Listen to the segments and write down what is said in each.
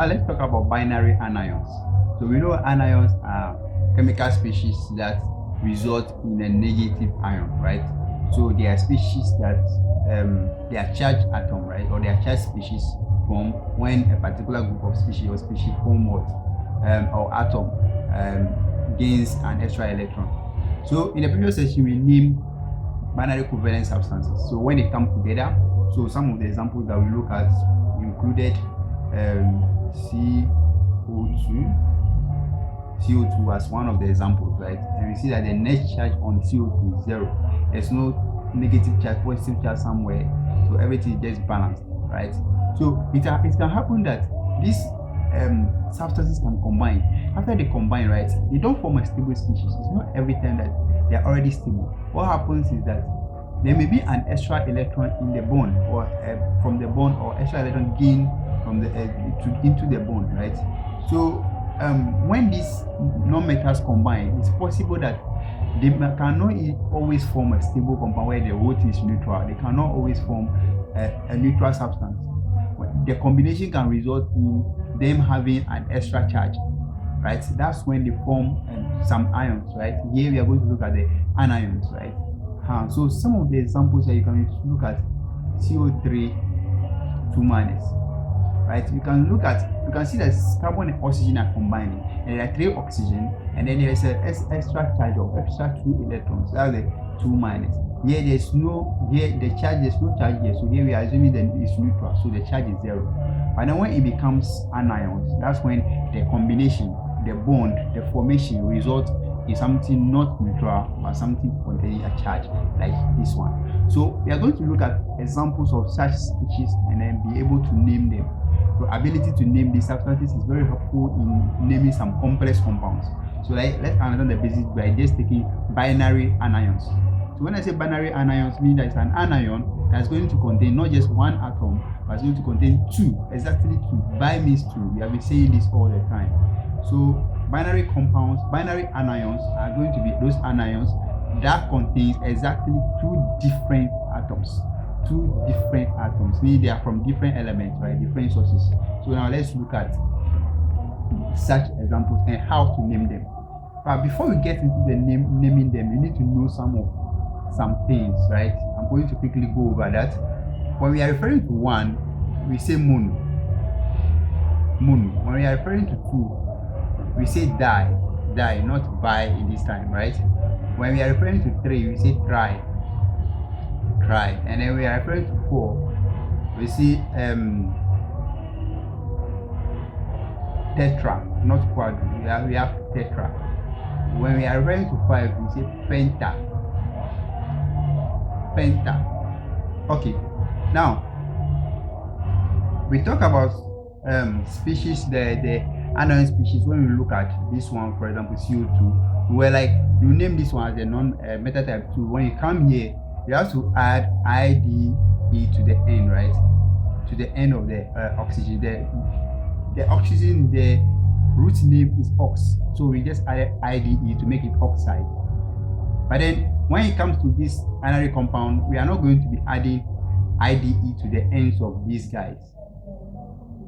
Let's talk about binary anions. So we know anions are chemical species that result in a negative ion, right? So they are species that they are charged atom, right? Or they are charged species form when a particular group of species or species form what or atom gains an extra electron. So in the previous session, we named binary covalent substances. So when they come together, so some of the examples that we look at included CO2. CO2 as one of the examples, right? And we see that the net charge on CO2 is 0. There's no negative charge, positive charge somewhere. So everything is just balanced, right? So it can happen that these substances can combine. After they combine, right, they don't form a stable species. It's not every time that they are already stable. What happens is that there may be an extra electron in the bond or from the bond, or extra electron gained from the into the bond, right? So when these non-metals combine, it's possible that they cannot always form a stable compound where the whole thing is neutral. They cannot always form a neutral substance. The combination can result in them having an extra charge, right? That's when they form some ions, right? Here we are going to look at the anions, right? So some of the examples that you can look at: CO3 2 minus, right? You can see that carbon and oxygen are combining, and there are 3 oxygen, and then there's an extra charge of extra 2 electrons. That's the 2 minus. Here there's no charge here. So here we are assuming that it's neutral, so the charge is 0. But then when it becomes anions, that's when the combination, the bond, the formation results in something not neutral but something containing a charge, like this one. So we are going to look at examples of such species and then be able to name them. The ability to name these substances is very helpful in naming some complex compounds. So let's understand the basics by just taking binary anions. So when I say binary anions, means that it's an anion that's going to contain not just one atom, but it's going to contain 2, exactly 2. Bi means 2. We have been saying this all the time. So binary compounds, binary anions are going to be those anions that contains exactly 2 different atoms. 2 different atoms, meaning they are from different elements, right? Different sources. So now let's look at such examples and how to name them. But before we get into the naming them, you need to know some things, right? I'm going to quickly go over that. When we are referring to 1, we say mono. When we are referring to 2, we say di, not bi in this time, right? When we are referring to 3, we say tri, and then we are referring to 4, we see tetra, not quadru. We have tetra. When we are referring to 5, we say penta. Okay, now we talk about species, the anion species. When we look at this one, for example, CO2, we're like, you name this one as a non-meta type 2. When you come here, you have to add IDE to the end, right? To the end of the oxygen. The oxygen, the root name is ox, so we just added IDE to make it oxide. But then when it comes to this binary compound, we are not going to be adding IDE to the ends of these guys.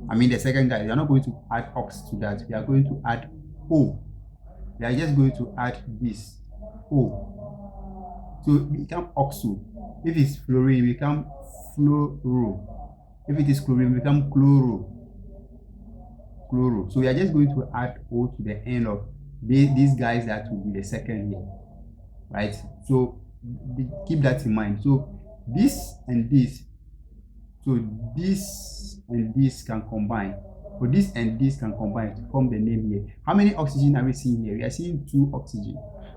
I mean the second guy, we are not going to add ox to that. We are going to add O. We are just going to add this O. So it becomes oxo. If it's fluorine, it becomes fluoro. If it is chlorine, it becomes chloro. So we are just going to add O to the end of these guys. That will be the second here, right? So keep that in mind. So this and this, so this and this can combine. So this and this can combine to form the name here. How many oxygen are we seeing here? We are seeing 2 oxygen.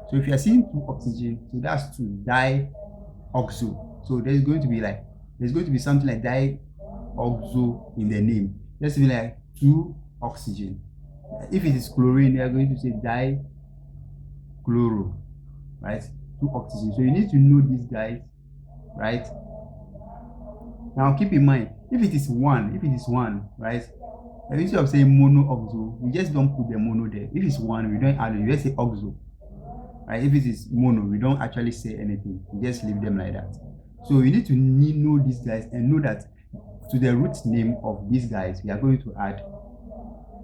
So if you are seeing 2 oxygen, so that's 2 dioxo. So there's going to be something like dioxo in the name. Just be like 2 oxygen. If it is chlorine, we are going to say dichloro, right? 2 oxygen. So you need to know these guys, right? Now keep in mind, if it is 1, right? Instead of saying mono-oxo, we just don't put the mono there. If it's 1, we don't add it, we just say oxo. Right? If it is mono, we don't actually say anything. We just leave them like that. So you need to know these guys and know that to the root name of these guys, we are going to add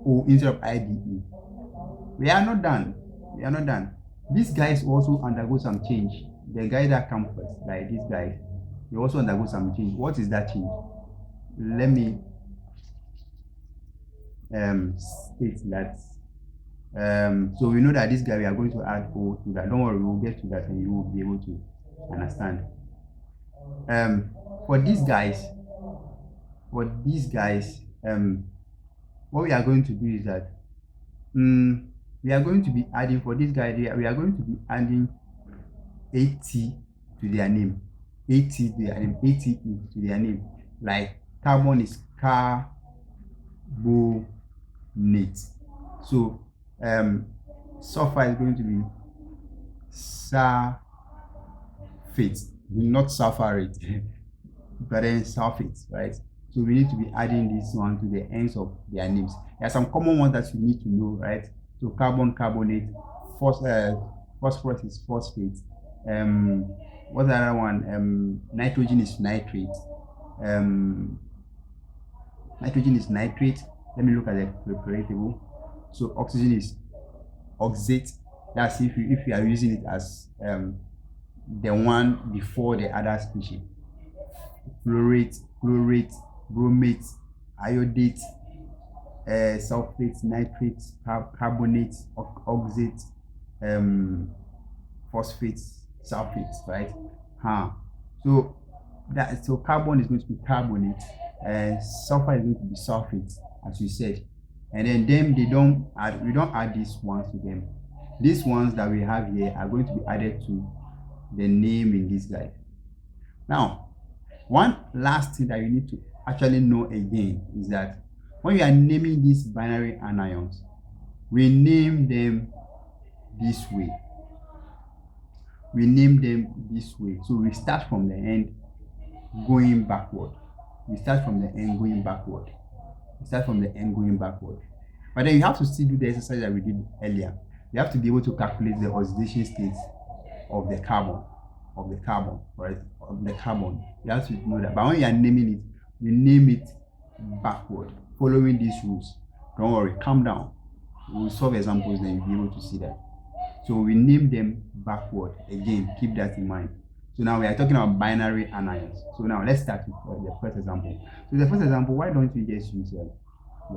O instead of IDE. We are not done. We are not done. These guys also undergo some change. The guy that comes first, like these guys, they also undergo some change. What is that change? Let me state that. So we know that this guy, we are going to add O to that. Don't worry, we'll get to that and you will be able to understand. For these guys, what we are going to do is that we are going to be adding, for this guy, we are going to be adding AT to their name, AT to their name, ATE to their name. Like carbon is carbonate. So sulfur is going to be sulfate, not sulfurate, but then sulfate, right? So we need to be adding this one to the ends of their names. There are some common ones that you need to know, right? So carbon, carbonate, phosphorus is phosphate. What's the other one? Nitrogen is nitrate. Nitrogen is nitrate. Let me look at the preparatable. So oxygen is oxate. That's if you are using it as the one before the other species. Fluorate, chlorate, bromate, iodate, sulfate, nitrate, carbonate, oxate, phosphate, sulfate, right? So carbon is going to be carbonate, and sulfur is going to be sulfate, as you said. And then we don't add these ones to them. These ones that we have here are going to be added to the name in this guide. Now, one last thing that you need to actually know again is that when we are naming these binary anions, we name them this way. We name them this way. So we start from the end going backward. We start from the end going backward. But then you have to still do the exercise that we did earlier. You have to be able to calculate the oxidation state of the carbon, right? Of the carbon. You have to know that. But when you are naming it, we name it backward, following these rules. Don't worry, calm down. We'll solve examples, then you'll be able to see that. So we name them backward. Again, keep that in mind. So now we are talking about binary anions. So now let's start with the first example. So the first example, why don't we just use the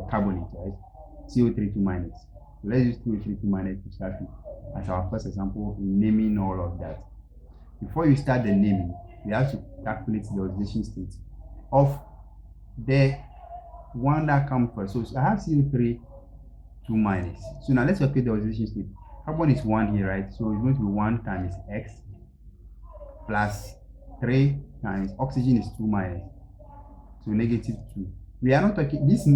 carbonate, right? CO3 2 minus. So let's use CO3 2 minus to start with as our first example, naming all of that. Before you start the naming, we have to calculate the oxidation state of the one that comes first. So I have CO3 2 minus. So now let's calculate the oxidation state. Carbon is 1 here, right? So it's going to be 1 times X plus 3 times oxygen is 2 minus. So negative 2. We are not talking, this 2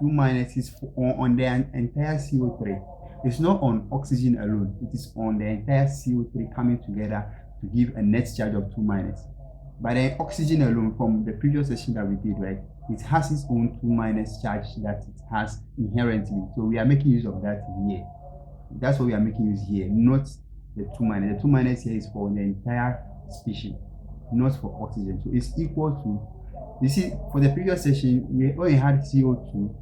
minus is on the entire CO3. It's not on oxygen alone. It is on the entire CO3 coming together to give a net charge of 2 minus. But then oxygen alone, from the previous session that we did, right, it has its own 2 minus charge that it has inherently. So we are making use of that here. That's what we are making use here, not the 2 minus. The 2 minus here is for the entire species, not for oxygen. So it's equal to, you see, for the previous session, when we had CO2,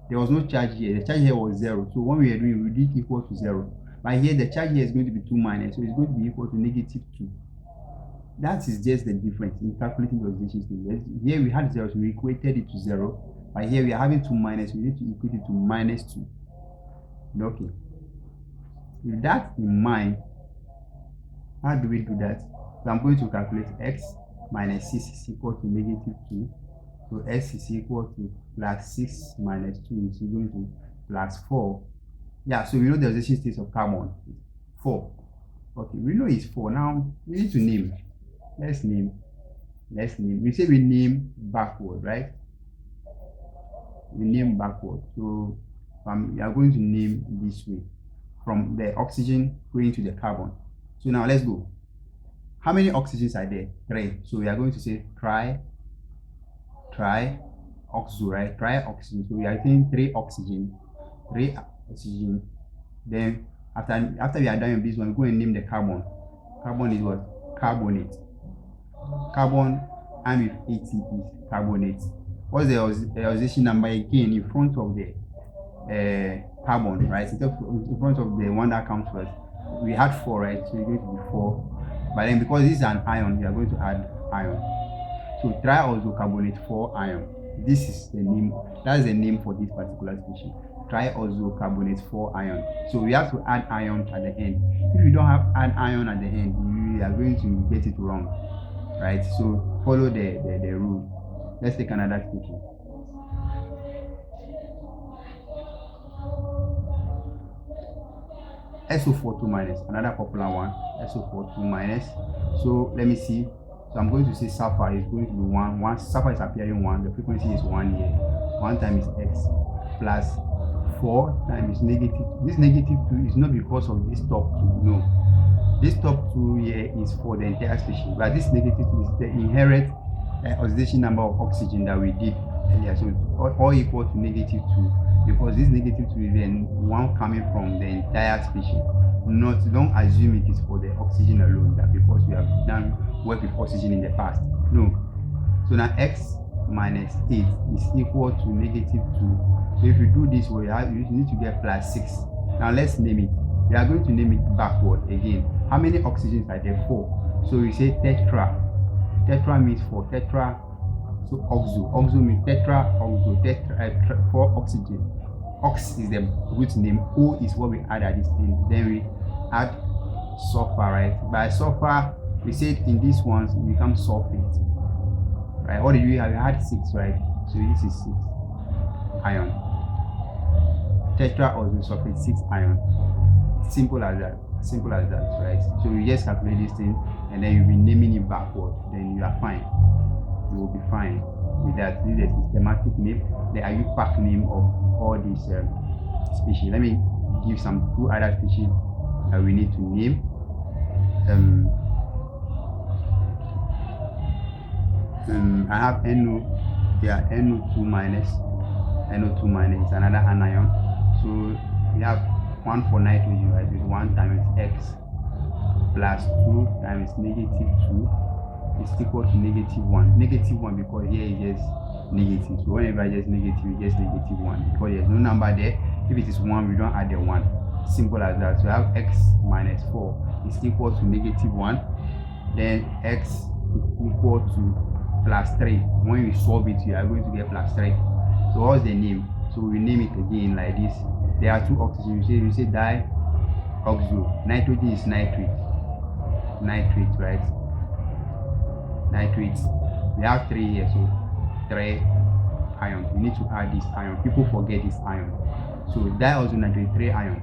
there was no charge here. The charge here was 0. So when we are doing, we did equal to 0. But here, the charge here is going to be 2 minus. So it's going to be equal to negative 2. That is just the difference in calculating the oxidation state. Here we had 0, so we equated it to 0. But here we are having 2 minus. We need to equate it to minus 2. Okay. With that in mind, how do we do that? So I'm going to calculate x minus 6 is equal to negative 2. So x is equal to plus 6 minus 2 is equal to plus 4. Yeah, so we know the oxidation state of carbon. 4. Okay, we know it's 4. Now we need to name. Let's name. We say we name backward, right? We name backward. So we are going to name this way, from the oxygen going to the carbon. So now let's go. How many oxygens are there? 3. So we are going to say tri oxo, right? Tri-oxygen. So we are saying 3 oxygen. Then after we are done with this one, we go and name the carbon. Carbon is what? Carbonate. Carbon and with AT is carbonate. What's the oxidation number again in front of the carbon, right? In front of the one that comes first. We had 4, right? So it's going to be 4. But then because this is an ion, we are going to add ion. So triazocarbonate 4 ion. This is the name. That's the name for this particular species. Triazocarbonate 4 ion. So we have to add ion at the end. If you don't have an ion at the end, you are going to get it wrong, right? So follow the rule. Let's take another species. SO42 minus, another popular one. SO42 minus. So let me see. So I'm going to say sulfur is going to be 1. Once sulfur is appearing 1, the frequency is 1 here. 1 times x plus 4 times negative. This negative 2 is not because of this top 2. No. This top 2 here is for the entire species. But this negative 2 is the inherent oxidation number of oxygen that we did earlier. So all equal to negative 2. Because this negative 2 is then one coming from the entire species. Don't assume it is for the oxygen alone, that because we have done work with oxygen in the past. No. So now x minus 8 is equal to negative 2. So if you do this way, you need to get plus 6. Now let's name it. We are going to name it backward again. How many oxygens are there? 4. So we say tetra. Tetra means 4. Tetra. So oxo. Oxo means tetra, oxo. Tetra, 4 oxygen. Ox is the root name. O is what we add at this thing. Then we add sulfur, right? By sulfur, we said in these ones it becomes sulfate, right? What did we have? We had 6, right? So this is 6 ion. Tetra oxo sulfate 6 ion. Simple as that. Simple as that, right? So you just calculate this thing and then you'll be naming it backward. Then you are fine. You will be fine with that. This is a systematic name, the IUPAC name of all these species. Let me give some 2 other species that we need to name. I have NO, yeah, NO2 minus. NO2 minus is another anion. So we have 1 for nitrogen, right? With 1 times x plus 2 times negative 2 is equal to negative 1. Negative 1 because here is just negative. So whenever it's just negative, it's just negative 1. Because there's no number there. If it is 1, we don't add the 1. Simple as that. So I have x minus 4 is equal to negative 1. Then x is equal to plus 3. When you solve it, you are going to get plus 3. So what's the name? So we name it again like this. There are 2 oxygens. You say dioxo. Nitrogen is nitrate. Nitrate, right? Nitrates. We have 3 here, so 3 ion. We need to add this ion. People forget this ion. So diazonitrate 3 ion.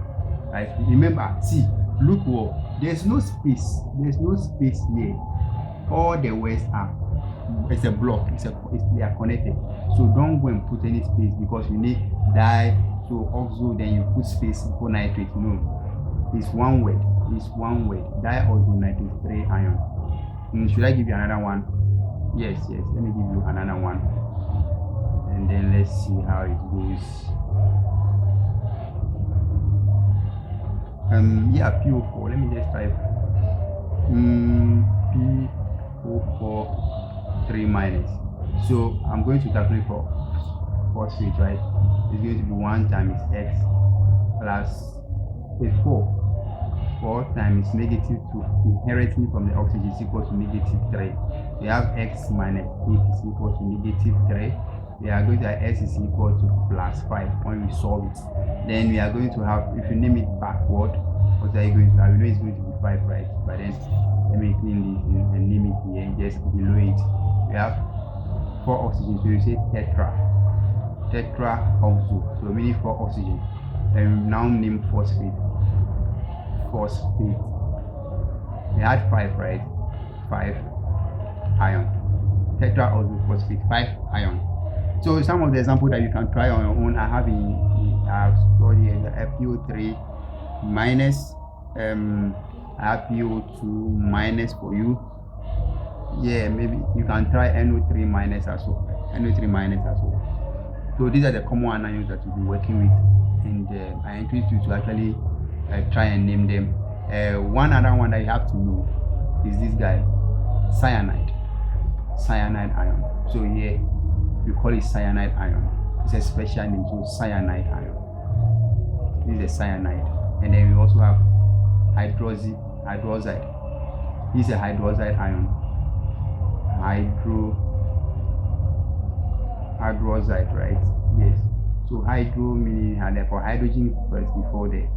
Right? Remember, see, look well. There's no space. There's no space here. All the words are. It's a block. They are connected. So don't go and put any space because you need so oxo. Then you put space for nitrate. No, it's one word. It's one word. Diazonitrate 3 ion. Should I give you another one? Yes. Let me give you another one. And then let's see how it goes. Yeah, PO4. Let me just type PO4 3 minus. So I'm going to calculate for phosphate, right? It's going to be 1 times x plus 4. 4 times negative 2 inherently from the oxygen is equal to negative 3. We have x minus 8 is equal to negative 3. We are going to have s is equal to plus 5 when we solve it. Then we are going to have, if you name it backward, what are you going to have? You know it's going to be 5, right? But then let me clean this and name it here, just below it. We have 4 oxygen, so you say tetra oxo, so meaning 4 oxygen. Then we now name phosphate. We had 5, right? 5 ion. Tetra oxo phosphate 5 ion. So some of the examples that you can try on your own, I have stored here the PO3 minus. I have PO2 minus for you. Yeah, maybe you can try NO3 minus as well. NO3 minus as well. So these are the common anions that you'll be working with, and I encourage you to actually try and name them. One other one that you have to know is this guy, cyanide ion. So here we call it cyanide ion. It's a special name, so cyanide ion. This is the cyanide. And then we also have hydroxide. This is a hydroxide ion. Hydroxide, right? Yes. So hydro meaning for hydrogen first before the,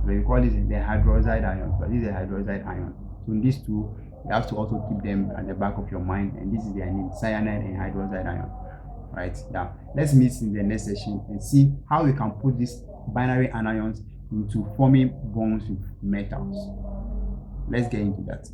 we call this the hydroxide ion. But this is a hydroxide ion. So in these two, you have to also keep them at the back of your mind. And this is their name: cyanide and hydroxide ion. Right? Yeah. Let's meet in the next session and see how we can put these binary anions into forming bonds with metals. Let's get into that.